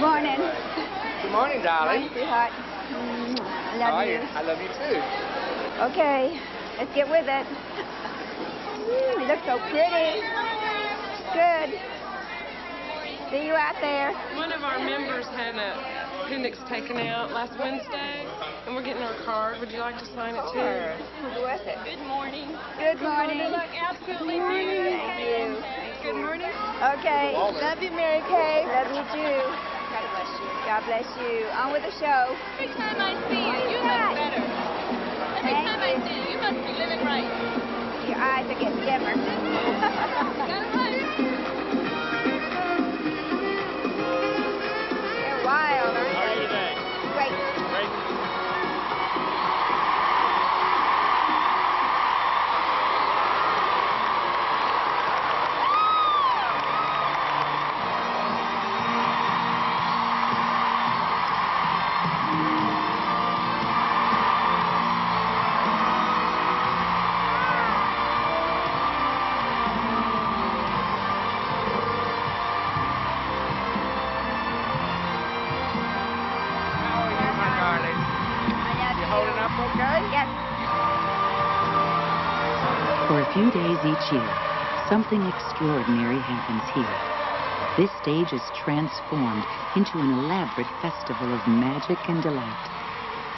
morning. Good morning, darling. Hi, sweetheart. I love you. I love you, too. Okay, let's get with it. You look so pretty. Good. See you out there. One of our members had an appendix taken out last Wednesday, and we're getting our card. Would you like to sign it, too? Who was it? Good morning. Good morning. You look absolutely Thank you. Good morning. Okay. Love you, Mary Kay. Love you, too. God bless you. God bless you. On with the show. Every time I see you, you look better. Every time I see you, you must be living right. Your eyes are getting dimmer. They're wild, aren't they? How are you today? Great. Great. For a few days each year, something extraordinary happens here. This stage is transformed into an elaborate festival of magic and delight.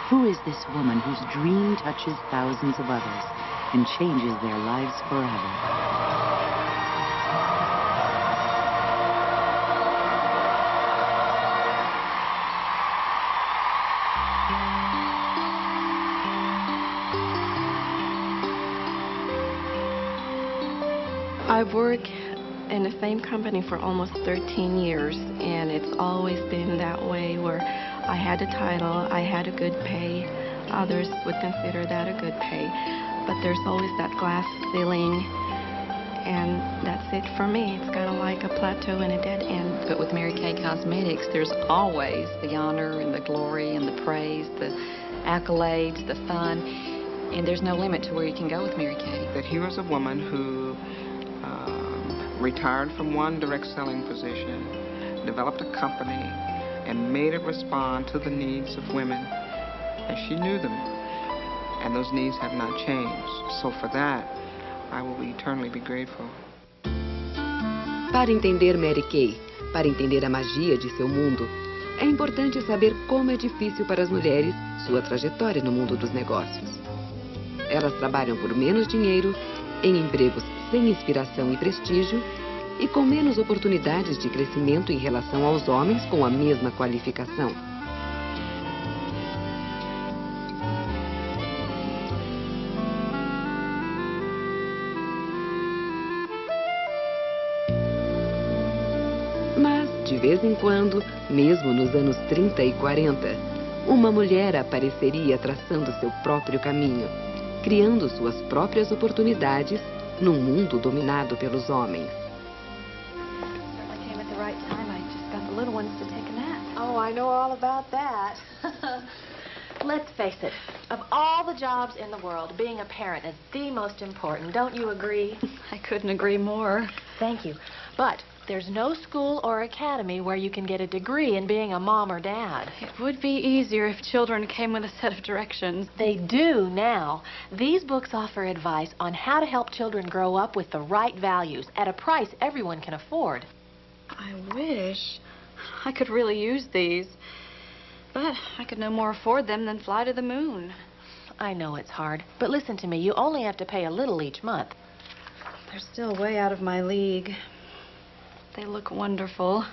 Who is this woman whose dream touches thousands of others and changes their lives forever? I've worked in the same company for almost 13 years, and it's always been that way where I had a title, I had a good pay. Others would consider that a good pay. But there's always that glass ceiling, and that's it for me. It's kind of like a plateau and a dead end. But with Mary Kay Cosmetics, there's always the honor and the glory and the praise, the accolades, the fun, and there's no limit to where you can go with Mary Kay. That here was a woman who retired from one direct selling position, developed a company, and made it respond to the needs of women as she knew them. And those needs have not changed. So for that, I will eternally be grateful. Para entender Mary Kay, para entender a magia de seu mundo, é importante saber como é difícil para as mulheres sua trajetória no mundo dos negócios. Elas trabalham por menos dinheiro, em empregos sem inspiração e prestígio e com menos oportunidades de crescimento em relação aos homens com a mesma qualificação. Mas, de vez em quando, mesmo nos anos 30 e 40, uma mulher apareceria traçando seu próprio caminho, criando suas próprias oportunidades num mundo dominado pelos homens. I came at the right time. I just got the little ones to take a nap. Oh, I know all about that. Let's face it, of all the jobs in the world, being a parent is the most important. Don't you agree? I couldn't agree more. Thank you. But there's no school or academy where you can get a degree in being a mom or dad. It would be easier if children came with a set of directions. They do now. These books offer advice on how to help children grow up with the right values at a price everyone can afford. I wish I could really use these. But I could no more afford them than fly to the moon. I know it's hard, but listen to me. You only have to pay a little each month. They're still way out of my league. They look wonderful.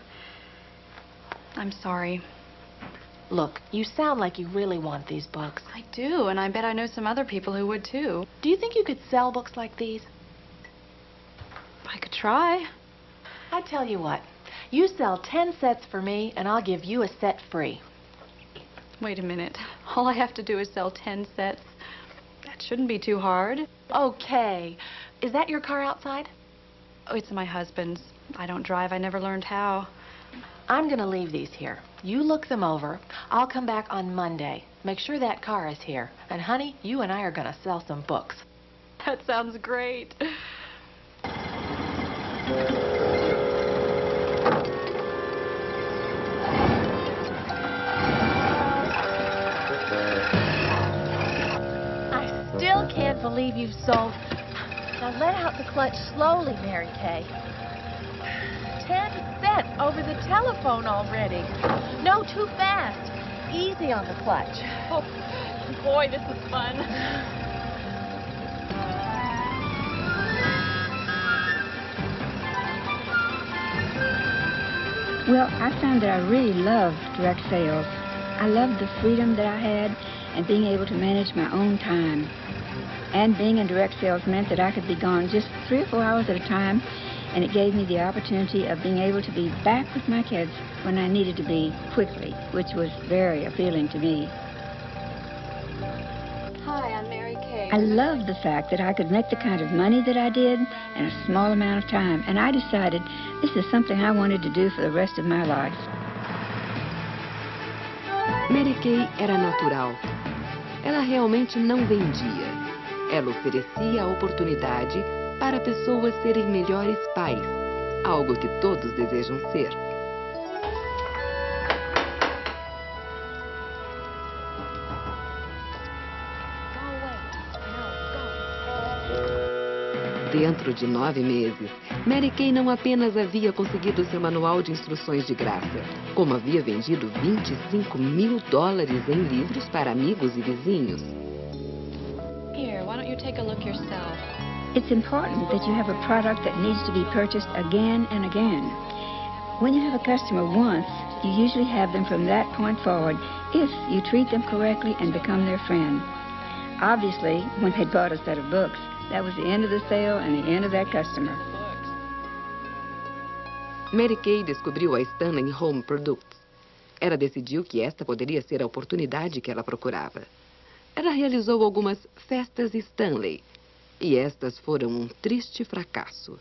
I'm sorry. Look, you sound like you really want these books. I do, and I bet I know some other people who would too. Do you think you could sell books like these? I could try. I tell you what, you sell 10 sets for me, and I'll give you a set free. Wait a minute. All I have to do is sell 10 sets. That shouldn't be too hard. Okay. Is that your car outside? Oh, it's my husband's. I don't drive. I never learned how. I'm going to leave these here. You look them over. I'll come back on Monday. Make sure that car is here. And, honey, you and I are going to sell some books. That sounds great. believe you've sold. Now let out the clutch slowly, Mary Kay. 10 cents over the telephone already. No, too fast. Easy on the clutch. Oh, boy, this is fun. Well, I found that I really loved direct sales. I loved the freedom that I had and being able to manage my own time. And being in direct sales meant that I could be gone just 3 or 4 hours at a time, and it gave me the opportunity of being able to be back with my kids when I needed to be quickly, which was very appealing to me. Hi, I'm Mary Kay. I loved the fact that I could make the kind of money that I did in a small amount of time, and I decided this is something I wanted to do for the rest of my life. Mary Kay era natural. Ela realmente não vendia. Ela oferecia a oportunidade para pessoas serem melhores pais, algo que todos desejam ser. Dentro de 9 meses, Mary Kay não apenas havia conseguido seu manual de instruções de graça, como havia vendido $25 mil em livros para amigos e vizinhos. Here, why don't you take a look yourself? It's important that you have a product that needs to be purchased again and again. When you have a customer once, you usually have them from that point forward if you treat them correctly and become their friend. Obviously, when they bought a set of books, that was the end of the sale and the end of that customer. Mary Kay descobriu a Stanley Home Products. Ela decidiu que esta poderia ser a oportunidade que ela procurava. Ela realizou algumas festas Stanley, e estas foram um triste fracasso.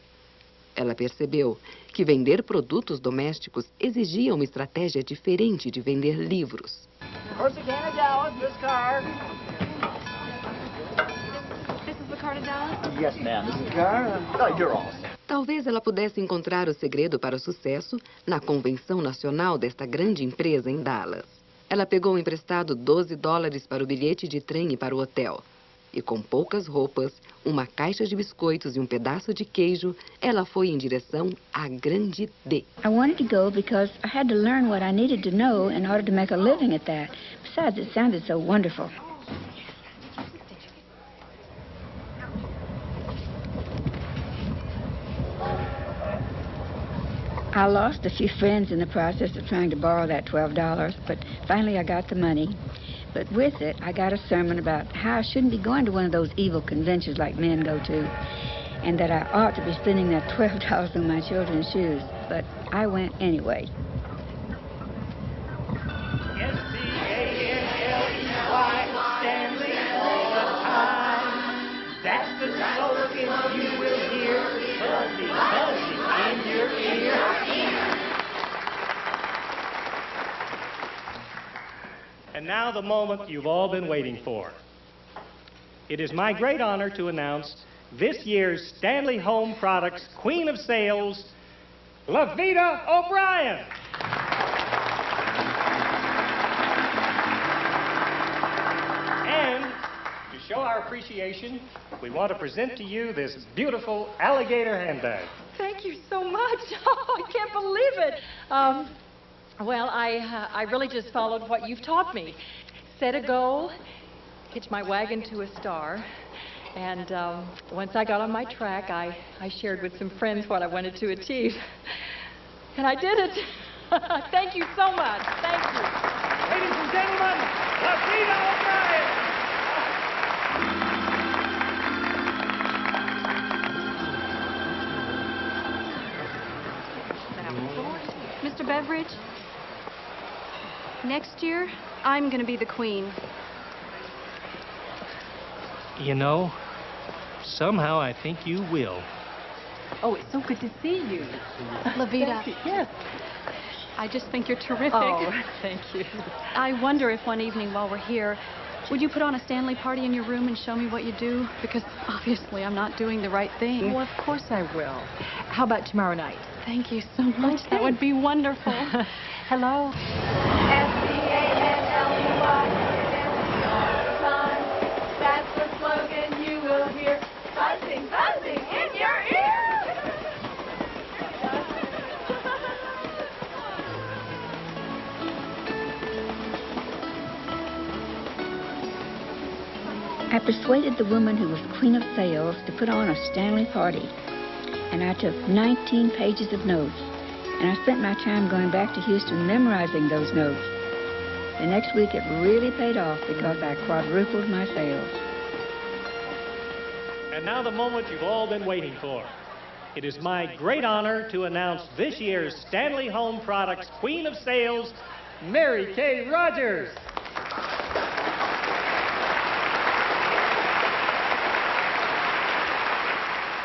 Ela percebeu que vender produtos domésticos exigia uma estratégia diferente de vender livros. Corsicana Dallas, this car. This is the car to Dallas? Yes, ma'am. This is the car. Oh, you're all set. Talvez ela pudesse encontrar o segredo para o sucesso na convenção nacional desta grande empresa em Dallas. Ela pegou emprestado $12 para o bilhete de trem e para o hotel. E com poucas roupas, uma caixa de biscoitos e um pedaço de queijo, ela foi em direção à grande D. I wanted to go because I had to learn what I needed to know in order to make a living at that. Besides, it sounded so wonderful. I lost a few friends in the process of trying to borrow that $12, but finally I got the money. But with it, I got a sermon about how I shouldn't be going to one of those evil conventions like men go to, and that I ought to be spending that $12 on my children's shoes. But I went anyway. S-T-A-N-L-E-Y, Stanley all the time. That's the slogan you will hear, buzzing, buzzing in your ear. And now the moment you've all been waiting for. It is my great honor to announce this year's Stanley Home Products Queen of Sales, Lavita O'Brien. And to show our appreciation, we want to present to you this beautiful alligator handbag. Thank you so much. Oh, I can't believe it. Well, I really just followed what you've taught me. Set a goal, hitch my wagon to a star, and once I got on my track, I shared with some friends what I wanted to achieve. And I did it. Thank you so much. Thank you. Ladies and gentlemen, Lavita O'Brien. Mr. Beveridge, next year, I'm going to be the queen. You know, somehow I think you will. Oh, it's so good to see you. Lavita. Yes. I just think you're terrific. Oh, thank you. I wonder if one evening while we're here, would you put on a Stanley party in your room and show me what you do? Because obviously I'm not doing the right thing. Well, of course I will. How about tomorrow night? Thank you so much. Okay. That would be wonderful. Hello. S-T-A-N-L-E-Y, that's the slogan you will hear. I persuaded the woman who was Queen of Sales to put on a Stanley party, and I took 19 pages of notes, and I spent my time going back to Houston memorizing those notes. The next week it really paid off because I quadrupled my sales. And now the moment you've all been waiting for. It is my great honor to announce this year's Stanley Home Products Queen of Sales, Mary Kay Rogers.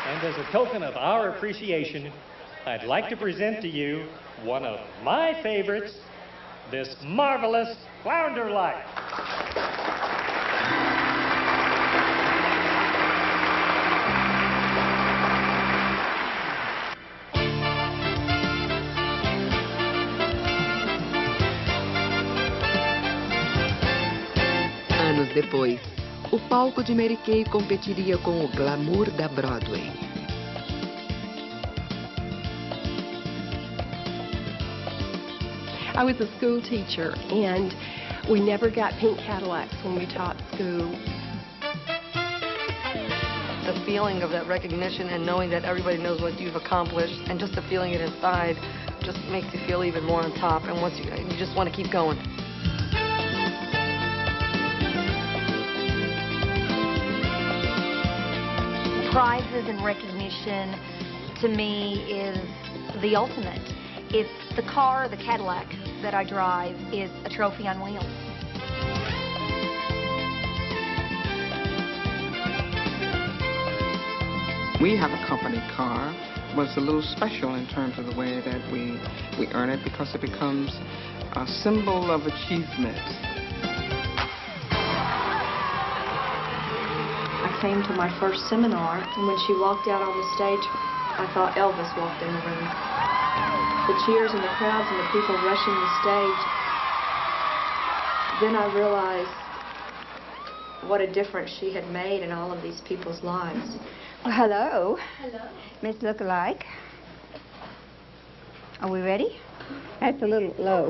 And as a token of our appreciation, I'd like to present to you one of my favorites, this marvelous flounder light. Anos depois, o palco de Mary Kay competiria com o glamour da Broadway. I was a school teacher, and we never got pink Cadillacs when we taught school. The feeling of that recognition and knowing that everybody knows what you've accomplished, and just the feeling it inside just makes you feel even more on top, and once you just want to keep going. Prizes and recognition, to me, is the ultimate. If the car, the Cadillac that I drive, is a trophy on wheels. We have a company car, but it's a little special in terms of the way that we earn it, because it becomes a symbol of achievement. I came to my first seminar, and when she walked out on the stage, I thought Elvis walked in the room. The cheers and the crowds and the people rushing the stage. Then I realized what a difference she had made in all of these people's lives. Well, hello. Hello. Miss Lookalike. Are we ready? That's a little low.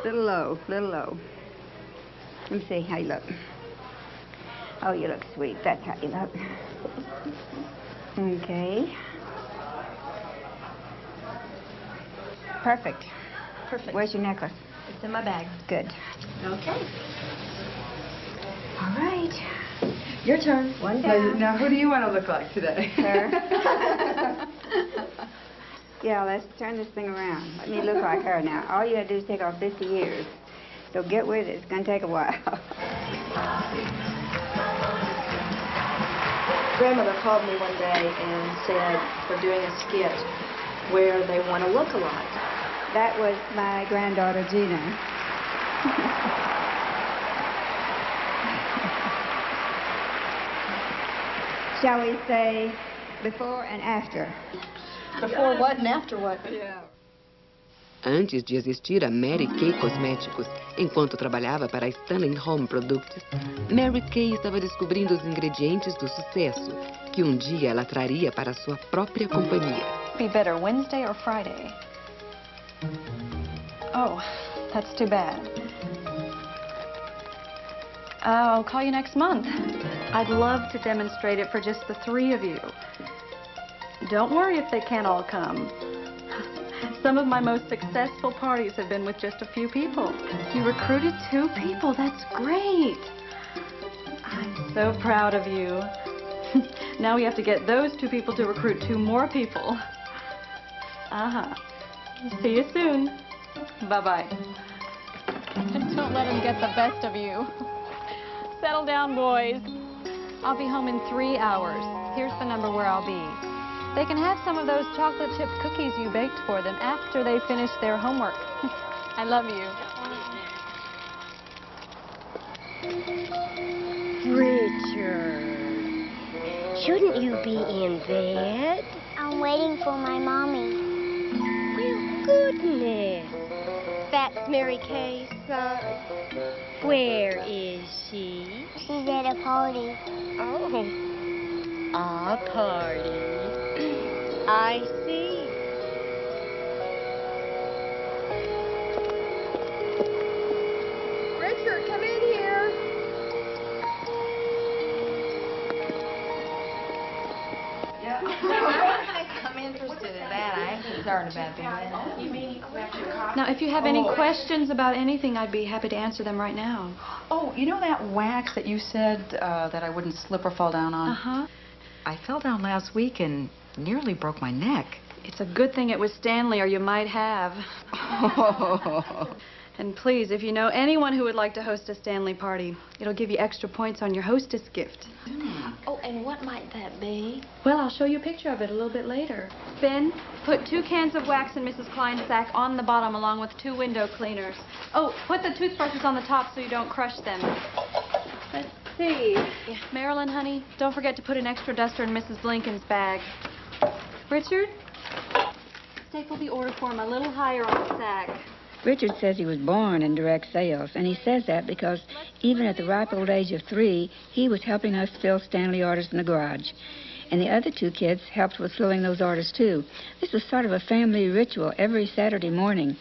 Little low, little low. Let me see how you look. Oh, you look sweet. That's how you look. Okay. Perfect. Perfect. Where's your necklace? It's in my bag. Good. Okay. All right. Your turn. One down. Now, who do you want to look like today? Her. Yeah, let's turn this thing around. Let me look like her now. All you have to do is take off 50 years. So get with it. It's going to take a while. Grandmother called me one day and said we're doing a skit where they want to look alike. That was my granddaughter, Gina. Shall we say before and after? Before what and after what? Yeah. Antes de existir a Mary Kay Cosméticos, enquanto trabalhava para a Stanley Home Products, Mary Kay estava descobrindo os ingredientes do sucesso que um dia ela traria para sua própria companhia. Be better Wednesday or Friday? Oh, that's too bad. I'll call you next month. I'd love to demonstrate it for just the three of you. Don't worry if they can't all come. Some of my most successful parties have been with just a few people. You recruited 2 people. That's great. I'm so proud of you. Now we have to get those 2 people to recruit 2 more people. Uh-huh. See you soon. Bye-bye. And don't let them get the best of you. Settle down, boys. I'll be home in 3 hours. Here's the number where I'll be. They can have some of those chocolate chip cookies you baked for them after they finish their homework. I love you. Richard, shouldn't you be in bed? I'm waiting for my mommy. Well, goodness. That's Mary Kay's son. Where is she? She's at a party. Oh, a party. I see. Richard, come in here. interested in that. I am concerned about that. You mean you left your copy? Now, if you have any questions about anything, I'd be happy to answer them right now. Oh, you know that wax that you said that I wouldn't slip or fall down on? Uh-huh. I fell down last week and nearly broke my neck. It's a good thing it was Stanley, or you might have. And please, if you know anyone who would like to host a Stanley party, it'll give you extra points on your hostess gift. Oh, and what might that be? Well, I'll show you a picture of it a little bit later. Ben, put 2 cans of wax in Mrs. Klein's sack on the bottom along with 2 window cleaners. Oh, put the toothbrushes on the top so you don't crush them. Let's see. Marilyn, honey, don't forget to put an extra duster in Mrs. Blinken's bag. Richard, staple the order form a little higher on the sack. Richard says he was born in direct sales, and he says that because even at the ripe old age of 3, he was helping us fill Stanley orders in the garage. And the other 2 kids helped with filling those orders, too. This was sort of a family ritual every Saturday morning.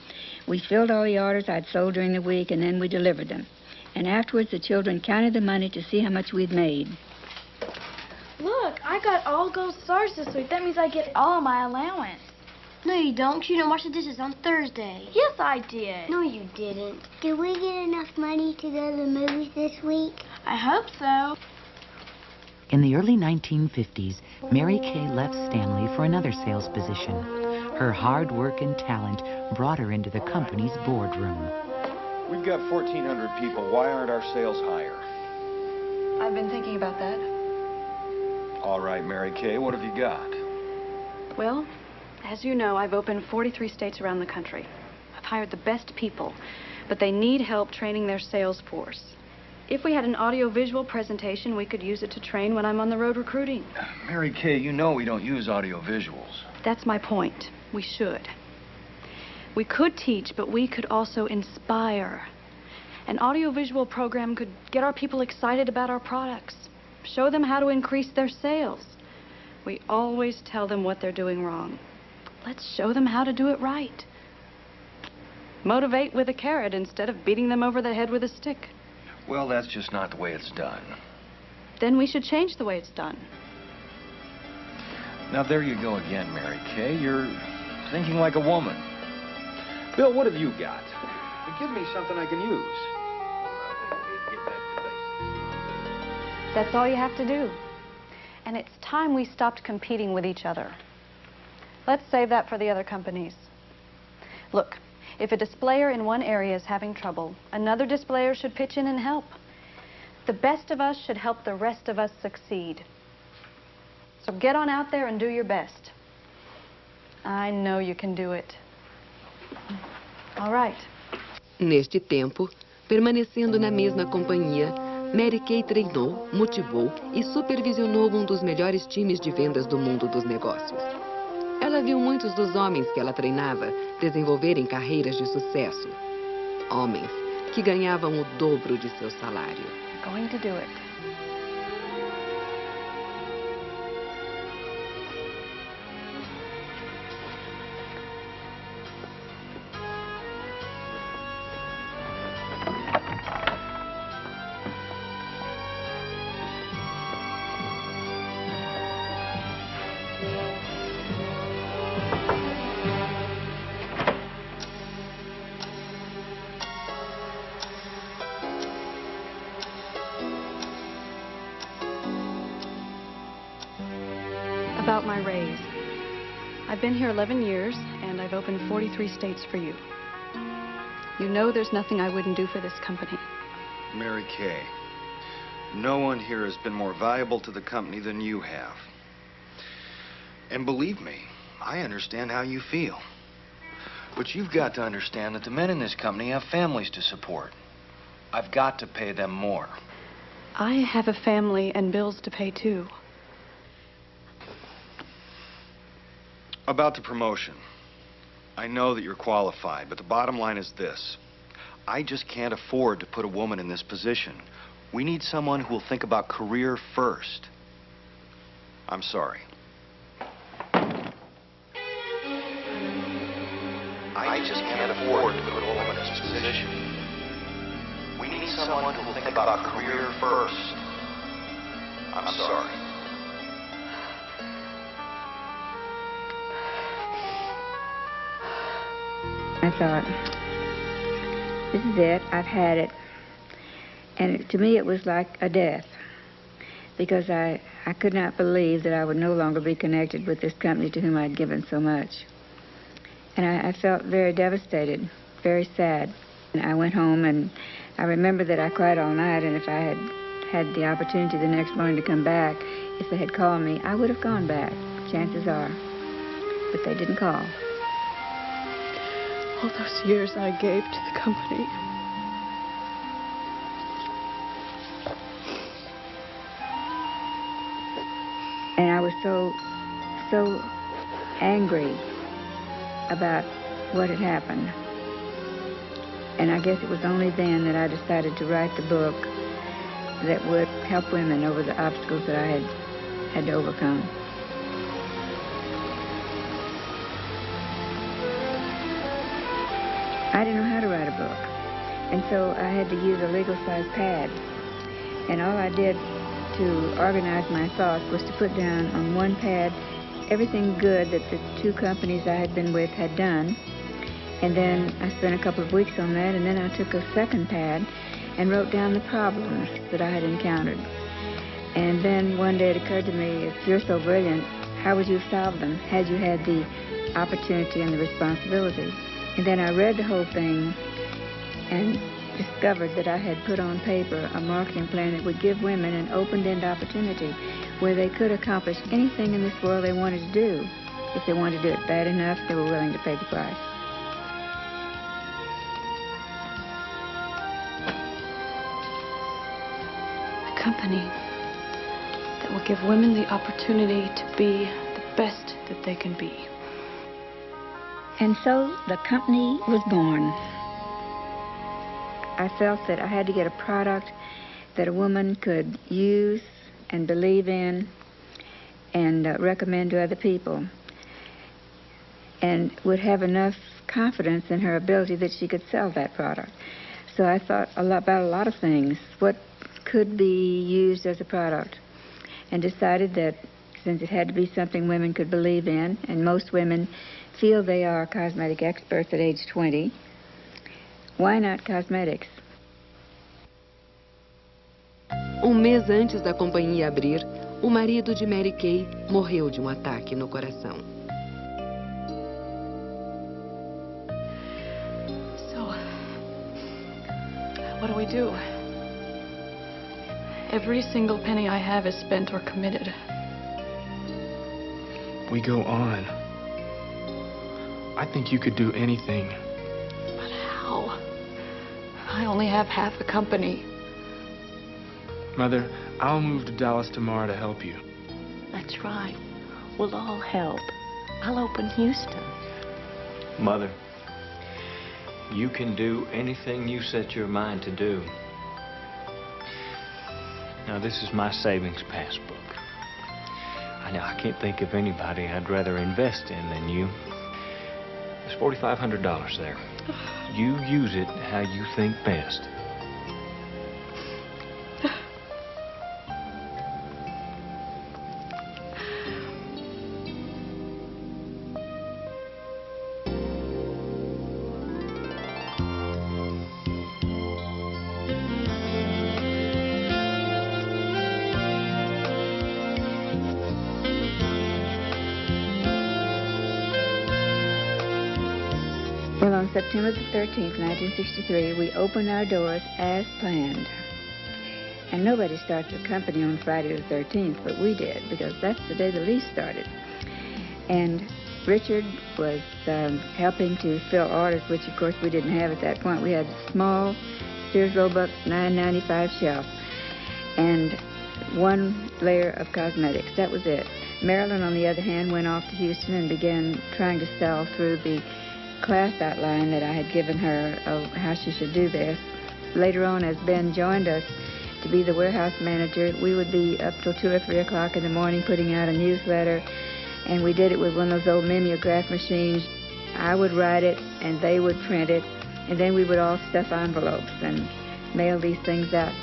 We filled all the orders I'd sold during the week, and then we delivered them. And afterwards, the children counted the money to see how much we'd made. Look, I got all gold stars this week. That means I get all my allowance. No, you don't. 'Cause you don't wash the dishes on Thursday. Yes, I did. No, you didn't. Did we get enough money to go to the movies this week? I hope so. In the early 1950s, Mary Kay left Stanley for another sales position. Her hard work and talent brought her into the company's boardroom. We've got 1,400 people. Why aren't our sales higher? I've been thinking about that. All right, Mary Kay, what have you got? Well, as you know, I've opened 43 states around the country. I've hired the best people, but they need help training their sales force. If we had an audio-visual presentation, we could use it to train when I'm on the road recruiting. Mary Kay, you know we don't use audio visuals. That's my point. We should. We could teach, but we could also inspire. An audio-visual program could get our people excited about our products, show them how to increase their sales. We always tell them what they're doing wrong. Let's show them how to do it right. Motivate with a carrot instead of beating them over the head with a stick. Well, that's just not the way it's done. Then we should change the way it's done. Now, there you go again, Mary Kay. You're thinking like a woman. Bill, what have you got? Give me something I can use. That's all you have to do. And it's time we stopped competing with each other. Let's save that for the other companies. Look, if a displayer in one area is having trouble, another displayer should pitch in and help. The best of us should help the rest of us succeed. So get on out there and do your best. I know you can do it. All right. Neste tempo, permanecendo na mesma companhia, Mary Kay treinou, motivou e supervisionou um dos melhores times de vendas do mundo dos negócios. Ela viu muitos dos homens que ela treinava desenvolverem carreiras de sucesso. Homens que ganhavam o dobro de seu salário. Going to do it. About my raise. I've been here 11 years, and I've opened 43 states for you. You know there's nothing I wouldn't do for this company. Mary Kay, no one here has been more valuable to the company than you have. And believe me, I understand how you feel. But you've got to understand that the men in this company have families to support. I've got to pay them more. I have a family and bills to pay, too. About the promotion. I know that you're qualified, but the bottom line is this. I just can't afford to put a woman in this position. We need someone who will think about career first. I'm sorry. I just can't afford to put a woman in this position. We need someone who will think about career first. I'm sorry. I thought, this is it, I've had it. And to me it was like a death, because I could not believe that I would no longer be connected with this company to whom I'd given so much. And I felt very devastated, very sad. And I went home, and I remember that I cried all night, and if I had had the opportunity the next morning to come back, if they had called me, I would have gone back, chances are. But they didn't call. All those years I gave to the company. And I was so angry about what had happened. And I guess it was only then that I decided to write the book that would help women over the obstacles that I had to overcome. I didn't know how to write a book, and so I had to use a legal-sized pad. And all I did to organize my thoughts was to put down on one pad everything good that the two companies I had been with had done. And then I spent a couple of weeks on that, and then I took a second pad and wrote down the problems that I had encountered. And then one day it occurred to me, if you're so brilliant, how would you have solved them had you had the opportunity and the responsibility? And then I read the whole thing and discovered that I had put on paper a marketing plan that would give women an open-end opportunity where they could accomplish anything in this world they wanted to do. If they wanted to do it bad enough, they were willing to pay the price. A company that will give women the opportunity to be the best that they can be. And so the company was born. I felt that I had to get a product that a woman could use and believe in and recommend to other people, and would have enough confidence in her ability that she could sell that product. So I thought about a lot of things. What could be used as a product? And decided that since it had to be something women could believe in, and most women feel they are cosmetic experts at age 20, why not cosmetics? Mês antes da companhia abrir, o marido de Mary Kay morreu de ataque no coração. So, what do we do? Every single penny I have is spent or committed. We go on. I think you could do anything. But how? I only have half a company. Mother, I'll move to Dallas tomorrow to help you. That's right. We'll all help. I'll open Houston. Mother, you can do anything you set your mind to do. Now, this is my savings passbook. I can't think of anybody I'd rather invest in than you. There's $4,500 there. You use it how you think best. Well, on September the 13th, 1963, we opened our doors as planned. And nobody starts a company on Friday the 13th, but we did, because that's the day the lease started. And Richard was helping to fill orders, which, of course, we didn't have at that point. We had a small Sears Roebuck $9.95 shelf and one layer of cosmetics. That was it. Marilyn, on the other hand, went off to Houston and began trying to sell through the class outline that I had given her of how she should do this. Later on, as Ben joined us to be the warehouse manager, we would be up till 2 or 3 o'clock in the morning putting out a newsletter, and we did it with one of those old mimeograph machines. I would write it, and they would print it, and then we would all stuff envelopes and mail these things out.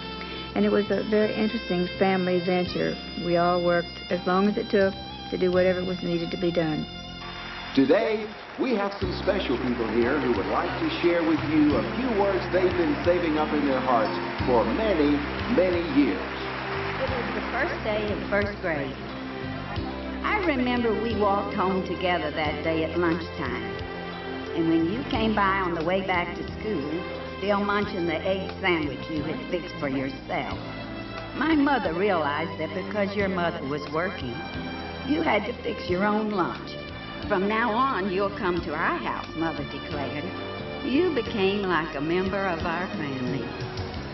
And it was a very interesting family venture. We all worked as long as it took to do whatever was needed to be done. Today, We have some special people here who would like to share with you a few words they've been saving up in their hearts for many, many years. It was the first day of first grade. I remember we walked home together that day at lunchtime. And when you came by on the way back to school, still munching the egg sandwich you had fixed for yourself, my mother realized that because your mother was working, you had to fix your own lunch. From now on, you'll come to our house, Mother declared. You became like a member of our family.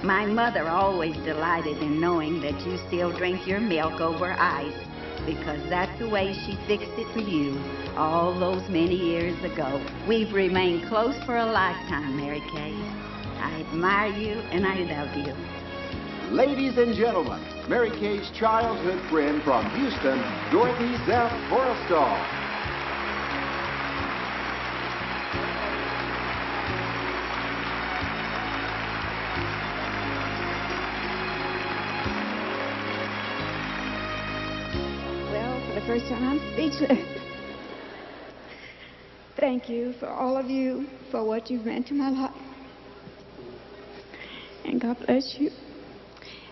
My mother always delighted in knowing that you still drink your milk over ice, because that's the way she fixed it for you all those many years ago. We've remained close for a lifetime, Mary Kay. I admire you and I love you. Ladies and gentlemen, Mary Kay's childhood friend from Houston, Dorothy Zeph Forrestal. First time I'm speechless. Thank you for all of you for what you've meant to my life. And God bless you.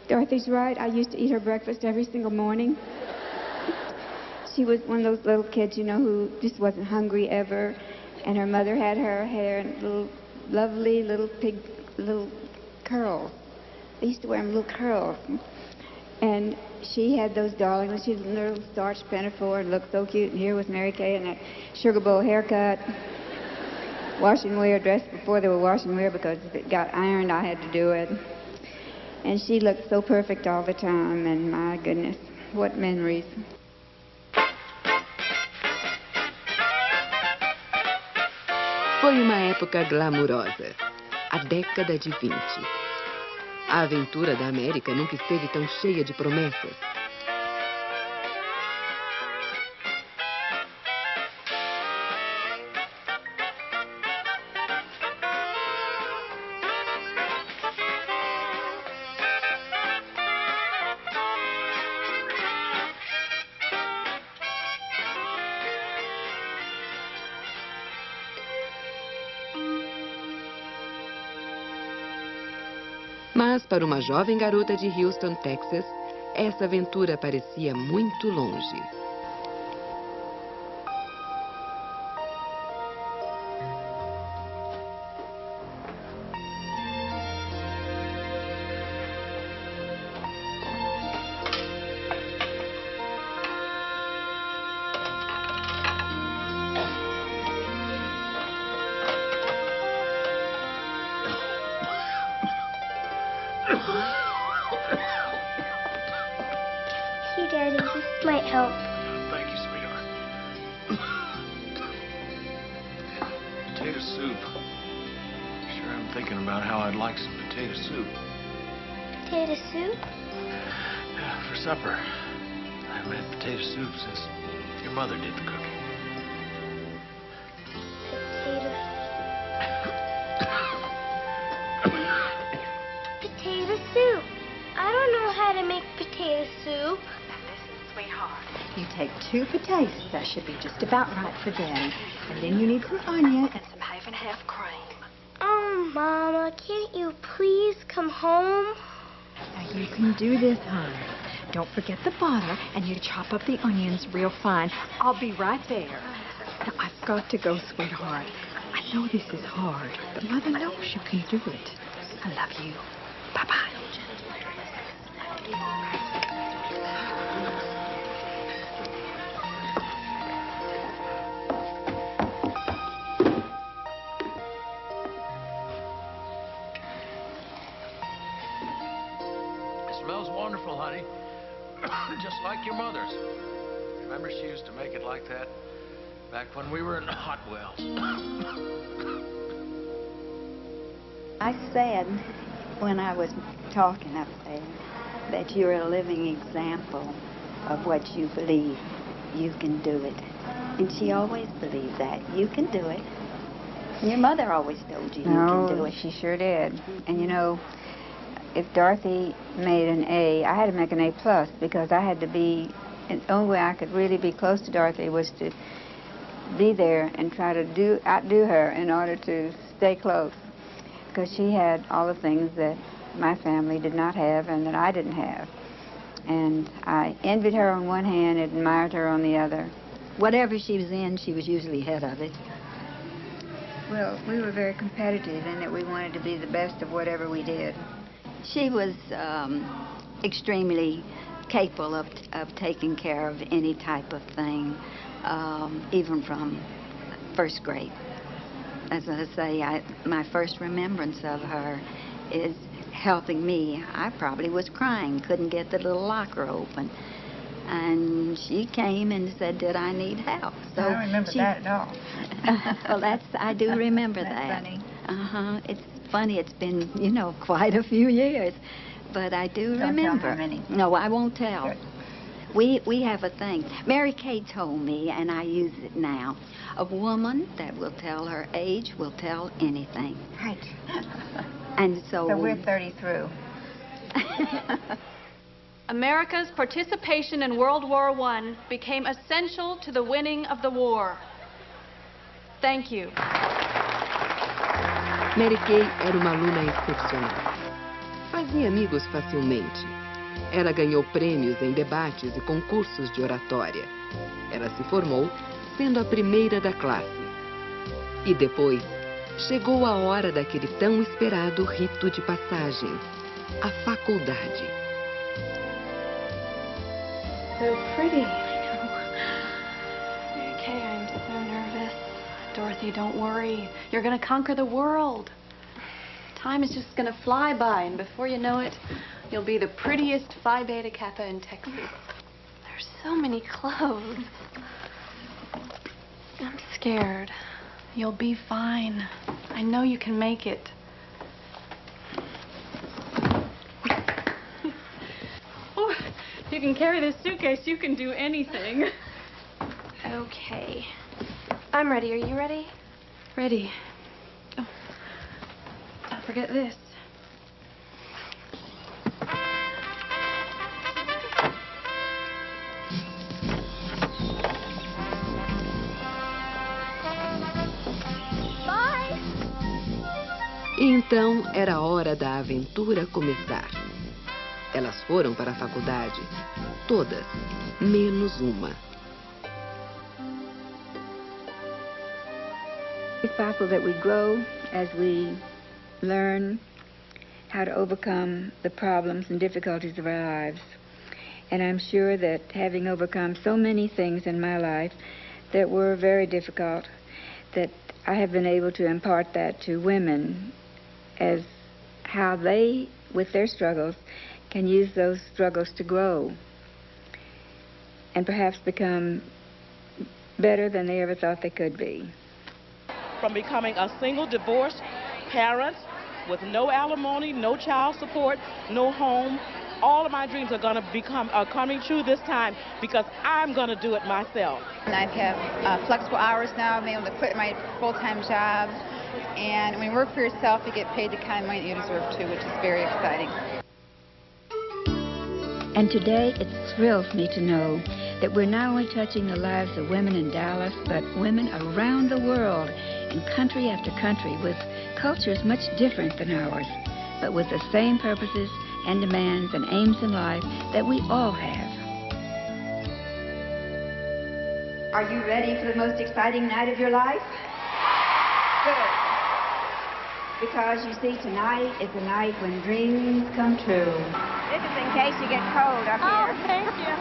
Dorothy's right. I used to eat her breakfast every single morning. She was one of those little kids, you know, who just wasn't hungry ever. And her mother had her hair in little, lovely little curls. They used to wear them little curls. And she had those darling little starched pinafore and looked so cute. And here was Mary Kay in that sugar bowl haircut, wash and wear, dressed before they were wash and wear because if it got ironed, I had to do it. And she looked so perfect all the time. And my goodness, what memories. Foi uma época glamurosa, a década de 20. A aventura da América nunca esteve tão cheia de promessas. Mas, para uma jovem garota de Houston, Texas, essa aventura parecia muito longe. Here, Daddy, this might help. Thank you, sweetheart. Potato soup. Sure am thinking about how I'd like some potato soup. Potato soup? Yeah, for supper. I haven't had potato soup since your mother did the cooking. Potato soup. I don't know how to make potato soup. Sweetheart, you take 2 potatoes. That should be just about right for Daddy. And then you need some onion and some half-and-half cream. Oh, Mama, can't you please come home? Now, you can do this, hon. Don't forget the butter, and you chop up the onions real fine. I'll be right there. Now, I've got to go, sweetheart. I know this is hard, but Mother knows you can do it. I love you. Bye-bye. It smells wonderful, honey. Just like your mother's. Remember she used to make it like that back when we were in Hot Wells. I said, when I was talking up there, that you're a living example of what you believe. You can do it. And she always believed that. You can do it. Your mother always told you you can do it. She sure did. And you know, if Dorothy made an A, I had to make an A+ because I had to be, and the only way I could really be close to Dorothy was to be there and try to outdo her in order to stay close, because she had all the things that my family did not have and that I didn't have. And I envied her on one hand and admired her on the other. Whatever she was in, she was usually ahead of it. Well, we were very competitive in that we wanted to be the best of whatever we did. She was extremely capable of taking care of any type of thing, even from first grade. As I say, my first remembrance of her is helping me. I probably was crying, couldn't get the little locker open. And she came and said, did I need help? So I don't remember that at all. Well, I do remember that. Funny. It's funny. It's been, quite a few years. But I do remember. Don't tell how many. No, I won't tell. Good. We have a thing. Mary Kay told me, and I use it now. A woman that will tell her age will tell anything. Right. And so we're 30 through. America's participation in World War I became essential to the winning of the war. Thank you. Mary Kay era uma aluna excepcional. Fazia amigos facilmente. Ela ganhou prêmios em debates e concursos de oratória. Ela se formou sendo a primeira da classe. E depois, chegou a hora daquele tão esperado rito de passagem, a faculdade. So pretty. I know. Okay, I'm so nervous. Dorothy, don't worry. You're going to conquer the world. Time is just going to fly by, and before you know it, you'll be the prettiest Phi Beta Kappa in Texas. There's so many clothes. I'm scared. You'll be fine. I know you can make it. Oh, if you can carry this suitcase, you can do anything. Okay. I'm ready. Are you ready? Ready. Oh, don't forget this. E então era a hora da aventura começar. Elas foram para a faculdade, todas, menos uma. It's possible that we grow as we learn how to overcome the problems and difficulties of our lives. And I'm sure that having overcome so many things in my life that were very difficult, that I have been able to impart that to women as how they, with their struggles, can use those struggles to grow and perhaps become better than they ever thought they could be. From becoming a single divorced parent with no alimony, no child support, no home, all of my dreams are coming true this time because I'm going to do it myself. I have flexible hours now. I'm able to quit my full-time job. And when you work for yourself, you get paid the kind of money that you deserve to, which is very exciting. And today, it thrills me to know that we're not only touching the lives of women in Dallas, but women around the world, in country after country, with cultures much different than ours, but with the same purposes and demands and aims in life that we all have. Are you ready for the most exciting night of your life? Good. Because you see, tonight is the night when dreams come true. This is in case you get cold up here. Oh, thank you.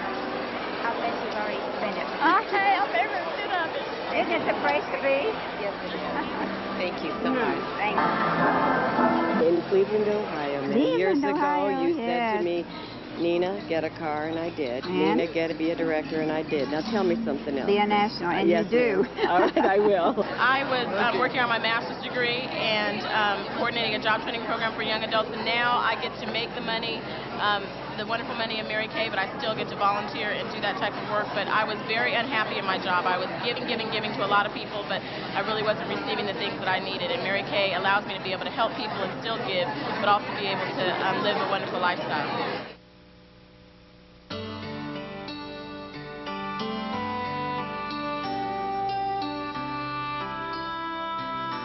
I'll bet you've already spent it. Okay, I'll every bit of it. Isn't it the place to be? Yes, it is. Thank you so much. Thanks. In Cleveland, Ohio, many years ago, you said to me, Nina, get a car, and I did. And? Nina, get to be a director, and I did. Now tell me something else. Be a national, and yes, you do. All right, I will. I was working on my master's degree and coordinating a job training program for young adults, and now I get to make the money, the wonderful money of Mary Kay, but I still get to volunteer and do that type of work. But I was very unhappy in my job. I was giving to a lot of people, but I really wasn't receiving the things that I needed. And Mary Kay allows me to be able to help people and still give, but also be able to live a wonderful lifestyle.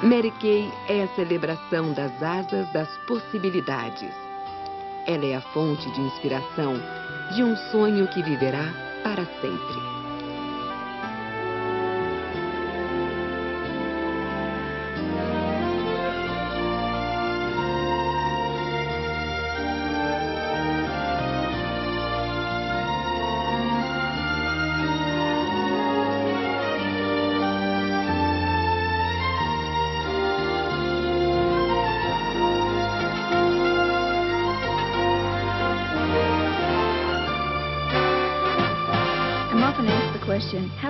Mary Kay é a celebração das asas das possibilidades. Ela é a fonte de inspiração de um sonho que viverá para sempre.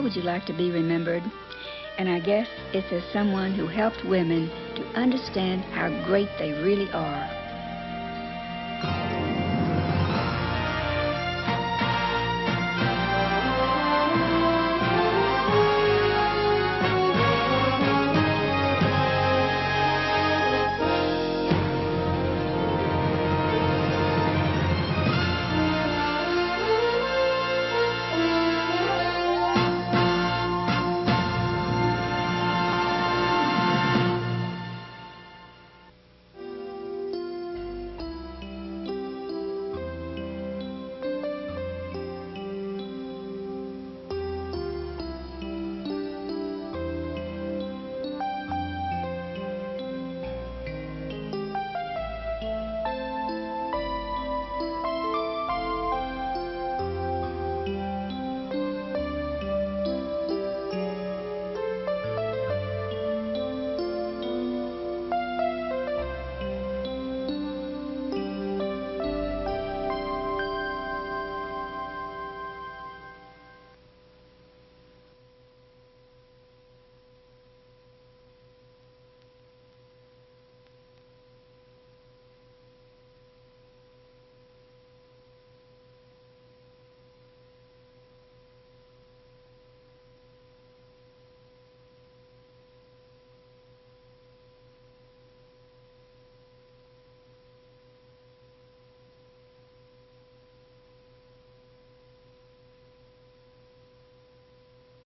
How would you like to be remembered? And I guess it's as someone who helped women to understand how great they really are.